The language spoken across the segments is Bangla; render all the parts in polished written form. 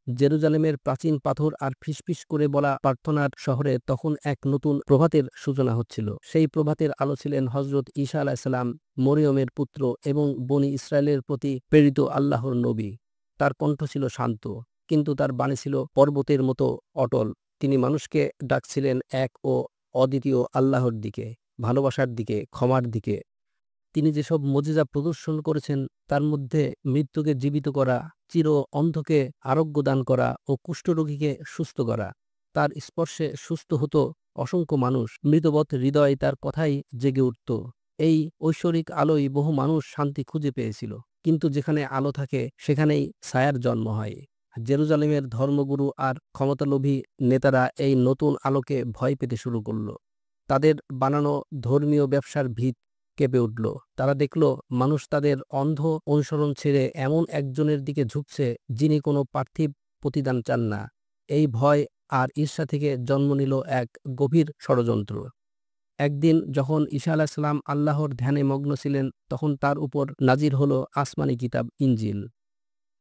জেরুজালেমের প্রাচীন পাথর আর ফিসফিস করে বলা প্রার্থনার শহরে তখন এক নতুন প্রভাতের সূচনা হচ্ছিল। সেই প্রভাতের আলো ছিলেন হজরত ঈসা আলাইসাল্লাম, মরিয়মের পুত্র এবং বনি ইসরায়েলের প্রতি প্রেরিত আল্লাহর নবী। তার কণ্ঠ ছিল শান্ত, কিন্তু তার বাণী ছিল পর্বতের মতো অটল। তিনি মানুষকে ডাকছিলেন এক ও অদ্বিতীয় আল্লাহর দিকে, ভালোবাসার দিকে, ক্ষমার দিকে। তিনি যেসব মুজিজা প্রদর্শন করেছেন তার মধ্যে মৃত্যুকে জীবিত করা, চির অন্ধকে আরোগ্য দান করা ও কুষ্ঠরোগীকে সুস্থ করা। তার স্পর্শে সুস্থ হতো অসংখ্য মানুষ, মৃতবৎ হৃদয় তার কথাই জেগে উঠত। এই ঐশ্বরিক আলোয় বহু মানুষ শান্তি খুঁজে পেয়েছিল। কিন্তু যেখানে আলো থাকে সেখানেই ছায়ার জন্ম হয়। জেরুজালেমের ধর্মগুরু আর ক্ষমতালোভী নেতারা এই নতুন আলোকে ভয় পেতে শুরু করল। তাদের বানানো ধর্মীয় ব্যবসার ভিত কেঁপে উঠল। তারা দেখল মানুষ তাদের অন্ধ অনুসরণ ছেড়ে এমন একজনের দিকে ঝুঁকছে যিনি কোনো পার্থিব প্রতিদান চান না। এই ভয় আর ঈর্ষা থেকে জন্ম নিল এক গভীর ষড়যন্ত্র। একদিন যখন ঈসা আলাইহিস সালাম আল্লাহর ধ্যানে মগ্ন ছিলেন, তখন তার উপর নাজির হলো আসমানি কিতাব ইনজিল।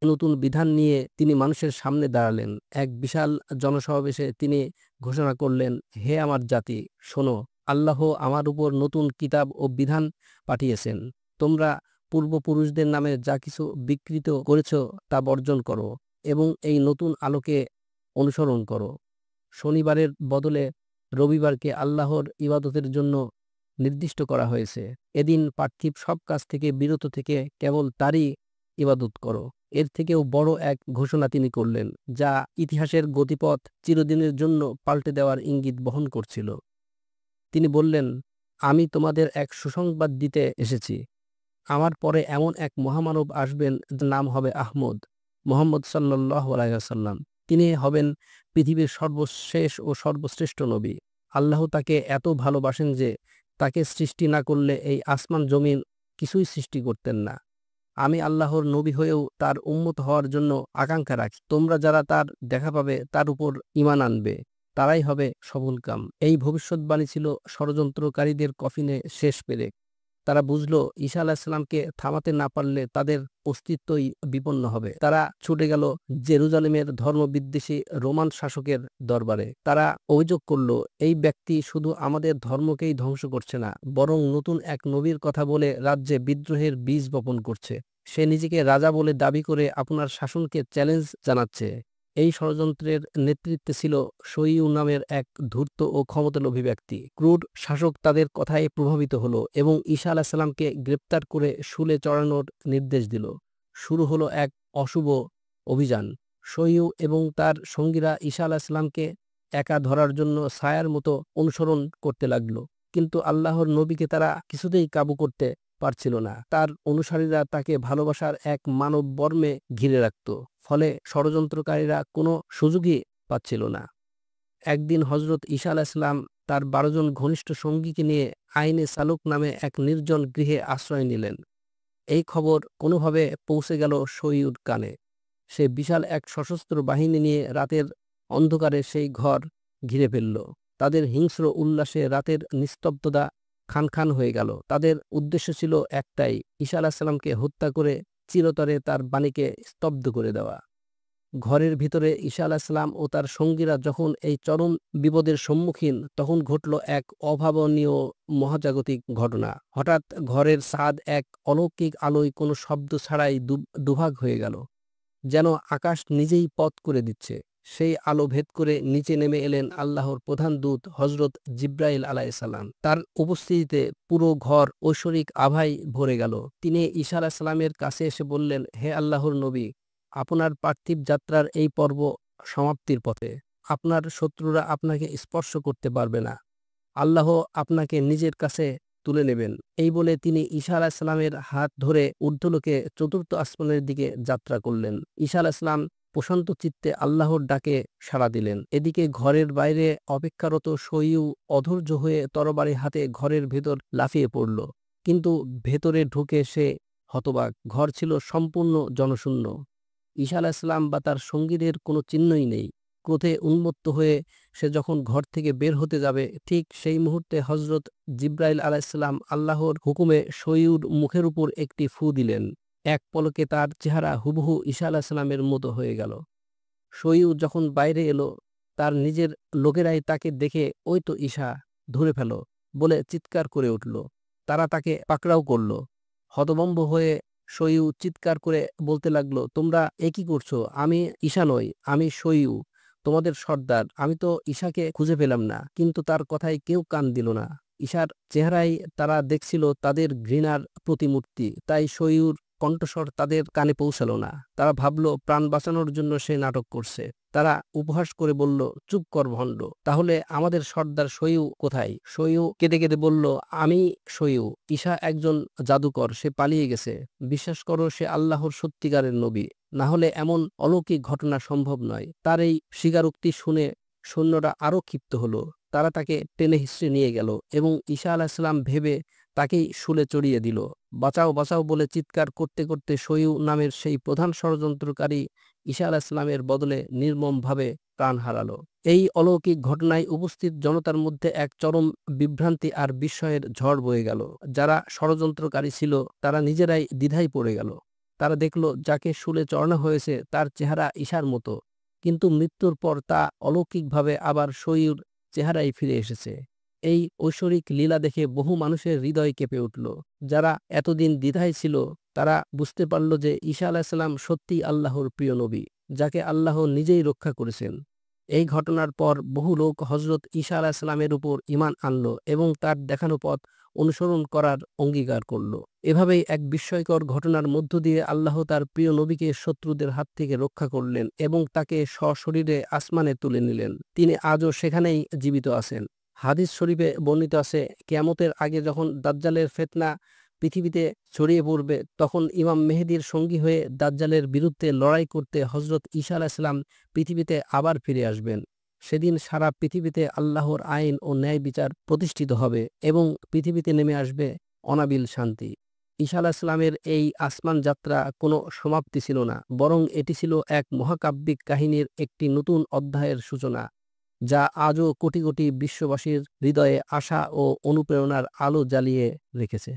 নতুন বিধান নিয়ে তিনি মানুষের সামনে দাঁড়ালেন। এক বিশাল জনসমাবেশে তিনি ঘোষণা করলেন, হে আমার জাতি, শোনো, আল্লাহ আমার উপর নতুন কিতাব ও বিধান পাঠিয়েছেন। তোমরা পূর্বপুরুষদের নামে যা কিছু বিকৃত করেছ তা বর্জন করো এবং এই নতুন আলোকে অনুসরণ করো। শনিবারের বদলে রবিবারকে আল্লাহর ইবাদতের জন্য নির্দিষ্ট করা হয়েছে। এদিন পার্থিব সব কাজ থেকে বিরত থেকে কেবল তারই ইবাদত করো। এর থেকেও বড় এক ঘোষণা তিনি করলেন, যা ইতিহাসের গতিপথ চিরদিনের জন্য পাল্টে দেওয়ার ইঙ্গিত বহন করছিল। তিনি বললেন, আমি তোমাদের এক সুসংবাদ দিতে এসেছি। আমার পরে এমন এক মহামানব আসবেন যার নাম হবে আহমদ, মুহাম্মদ সাল্লাল্লাহু আলাইহি ওয়াসাল্লাম। তিনি হবেন পৃথিবীর সর্বশেষ ও সর্বশ্রেষ্ঠ নবী। আল্লাহ তাকে এত ভালোবাসেন যে তাকে সৃষ্টি না করলে এই আসমান জমিন কিছুই সৃষ্টি করতেন না। আমি আল্লাহর নবী হয়েও তার উম্মত হওয়ার জন্য আকাঙ্ক্ষা রাখি। তোমরা যারা তার দেখা পাবে, তার উপর ঈমান আনবে, তারাই হবে সফলকাম। এই ভবিষ্যৎবাণী ছিল ষড়যন্ত্রকারীদের কফিনে শেষ পেরেক। তারা বুঝল ঈসা আলাইহিস সালামকে থামাতে না পারলে তাদের অস্তিত্বই বিপন্ন হবে। তারা ছুটে গেল জেরুজালেমের ধর্মবিদ্বেষী রোমান শাসকের দরবারে। তারা অভিযোগ করল, এই ব্যক্তি শুধু আমাদের ধর্মকেই ধ্বংস করছে না, বরং নতুন এক নবীর কথা বলে রাজ্যে বিদ্রোহের বীজ বপন করছে। সে নিজেকে রাজা বলে দাবি করে আপনার শাসনকে চ্যালেঞ্জ জানাচ্ছে। এই ষড়যন্ত্রের নেতৃত্বে ছিল সইউ নামের এক ধূর্ত ও ক্ষমতালোভী ব্যক্তি। ক্রুর শাসক তাদের কথায় প্রভাবিত হলো এবং ঈসা আলাইহিস সালামকে গ্রেপ্তার করে শুলে চড়ানোর নির্দেশ দিল। শুরু হলো এক অশুভ অভিযান। সইউ এবং তার সঙ্গীরা ঈসা আলাইহিস সালামকে একা ধরার জন্য ছায়ার মতো অনুসরণ করতে লাগলো। কিন্তু আল্লাহর নবীকে তারা কিছুতেই কাবু করতে পারছিল না। তার অনুসারীরা তাকে ভালোবাসার এক মানব বর্মে ঘিরে রাখত। ফলে ষড়যন্ত্রকারীরা কোনো সুযোগই পাচ্ছিল না। একদিন হজরত ঈসা আলাইহিস সালাম তার 12 জন ঘনিষ্ঠ সঙ্গীকে নিয়ে আইনে সালুক নামে এক নির্জন গৃহে আশ্রয় নিলেন। এই খবর কোনোভাবে পৌঁছে গেল সইউর কানে। সে বিশাল এক সশস্ত্র বাহিনী নিয়ে রাতের অন্ধকারে সেই ঘর ঘিরে ফেলল। তাদের হিংস্র উল্লাসে রাতের নিস্তব্ধতা খান খান হয়ে গেল। তাদের উদ্দেশ্য ছিল একটাই, ঈসা আলাইহিস সালামকে হত্যা করে চিরতরে তার বাণীকে স্তব্ধ করে দেওয়া। ঘরের ভিতরে ঈসা আলাইহিস সালাম ও তার সঙ্গীরা যখন এই চরম বিপদের সম্মুখীন, তখন ঘটল এক অভাবনীয় মহাজাগতিক ঘটনা। হঠাৎ ঘরের ছাদ এক অলৌকিক আলোয় কোনো শব্দ ছাড়াই দুভাগ হয়ে গেল, যেন আকাশ নিজেই পথ করে দিচ্ছে। সেই আলো ভেদ করে নিচে নেমে এলেন আল্লাহর প্রধান দূত হজরত জিব্রাইল আলাইহিস সালাম। তার উপস্থিতিতে পুরো ঘর ঐশ্বরিক আভায় ভরে গেল। তিনি ঈসা আলাইহিস সালামের কাছে এসে বললেন, হে আল্লাহর নবী, আপনার পার্থিব যাত্রার এই পর্ব সমাপ্তির পথে। আপনার শত্রুরা আপনাকে স্পর্শ করতে পারবে না। আল্লাহ আপনাকে নিজের কাছে তুলে নেবেন। এই বলে তিনি ঈসা আলাইহিস সালামের হাত ধরে ঊর্ধ্বলোকে চতুর্থ আসমানের দিকে যাত্রা করলেন। ঈসা আলাইহিস সালাম প্রশান্ত চিত্তে আল্লাহর ডাকে সাড়া দিলেন। এদিকে ঘরের বাইরে অপেক্ষারত সইউ অধৈর্য হয়ে তরবারি হাতে ঘরের ভেতর লাফিয়ে পড়ল। কিন্তু ভেতরে ঢুকে সে হতবাক। ঘর ছিল সম্পূর্ণ জনশূন্য। ঈসা আলাইহিস সালাম বা তার সঙ্গীদের কোনো চিহ্নই নেই। ক্রোধে উন্মত্ত হয়ে সে যখন ঘর থেকে বের হতে যাবে, ঠিক সেই মুহূর্তে হজরত জিব্রাইল আলাইহিস সালাম আল্লাহর হুকুমে সইউর মুখের উপর একটি ফু দিলেন। এক পলকে তার চেহারা হুবহু ঈসা আলাইহিস সালামের মতো হয়ে গেল। শয়িউ যখন বাইরে এলো, তার নিজের লোকেরাই তাকে দেখে ওই তো ঈসা, ধরে ফেলো বলে চিৎকার করে উঠল। তারা তাকে পাকড়াও করল। হতভম্ব হয়ে শয়িউ চিৎকার করে বলতে লাগলো, তোমরা এ কি করছো? আমি ঈসা নই, আমি শয়িউ, তোমাদের সর্দার। আমি তো ঈসাকে খুঁজে পেলাম না। কিন্তু তার কথায় কেউ কান দিল না। ঈসার চেহারায় তারা দেখছিল তাদের ঘৃণার প্রতিমূর্তি। তাই শয়িউর কণ্ঠস্বর তাদের কানে পৌঁছালো না। তারা ভাবল প্রাণ বাঁচানোর জন্য সে নাটক করছে। তারা উপহাস করে বলল, চুপ কর ভণ্ড, তাহলে আমাদের সর্দার শয়িউ কোথায়? শয়িউ কেঁদে কেঁদে বলল, আমি শয়িউ। ঈসা একজন জাদুকর, সে পালিয়ে গেছে। বিশ্বাস করো, সে আল্লাহর সত্যিকারের নবী, না হলে এমন অলৌকিক ঘটনা সম্ভব নয়। তার এই স্বীকারোক্তি শুনে সৈন্যরা আরো ক্ষিপ্ত হলো। তারা তাকে টেনে হিঁচড়ে নিয়ে গেল এবং ঈসা আলাইহিসসালাম ভেবে তাকেই শুলে চড়িয়ে দিল। বাঁচাও বাঁচাও বলে চিৎকার করতে করতে শয়িউ নামের সেই প্রধান ষড়যন্ত্রকারী ঈসা আলাইহিসসালামের বদলে নির্মমভাবে প্রাণ হারালো। এই অলৌকিক ঘটনায় উপস্থিত জনতার মধ্যে এক চরম বিভ্রান্তি আর বিস্ময়ের ঝড় বয়ে গেল। যারা ষড়যন্ত্রকারী ছিল তারা নিজেরাই দ্বিধায় পড়ে গেল। তারা দেখল যাকে শুলে চড়ানো হয়েছে তার চেহারা ঈসার মতো, কিন্তু মৃত্যুর পর তা অলৌকিকভাবে আবার শয়িউর চেহারায় ফিরে এসেছে। এই ঐশ্বরিক লীলা দেখে বহু মানুষের হৃদয় কেঁপে উঠল। যারা এতদিন দ্বিধায় ছিল তারা বুঝতে পারল যে ঈসা আলাইহিসসালাম সত্যিই আল্লাহর প্রিয় নবী, যাকে আল্লাহ নিজেই রক্ষা করেছেন। এই ঘটনার পর বহু লোক হযরত ঈসা আলাইহিসসালামের উপর ঈমান আনল এবং তার দেখানো পথ অনুসরণ করার অঙ্গীকার করল। এভাবেই এক বিস্ময়কর ঘটনার মধ্য দিয়ে আল্লাহ তার প্রিয় নবীকে শত্রুদের হাত থেকে রক্ষা করলেন এবং তাকে সশরীরে আসমানে তুলে নিলেন। তিনি আজও সেখানেই জীবিত আছেন। হাদিস শরীফে বর্ণিত আছে, কিয়ামতের আগে যখন দাজ্জালের ফিতনা পৃথিবীতে ছড়িয়ে পড়বে, তখন ইমাম মেহেদীর সঙ্গী হয়ে দাজ্জালের বিরুদ্ধে লড়াই করতে হযরত ঈসা আলাইহিস সালাম পৃথিবীতে আবার ফিরে আসবেন। সেদিন সারা পৃথিবীতে আল্লাহর আইন ও ন্যায় বিচার প্রতিষ্ঠিত হবে এবং পৃথিবীতে নেমে আসবে অনাবিল শান্তি। ঈসা আলাইহিস সালামের এই আসমান যাত্রা কোনো সমাপ্তি ছিল না, বরং এটি ছিল এক মহাকাব্যিক কাহিনীর একটি নতুন অধ্যায়ের সূচনা, যা আজও কোটি কোটি বিশ্ববাসীর হৃদয়ে আশা ও অনুপ্রেরণার আলো জ্বালিয়ে রেখেছে।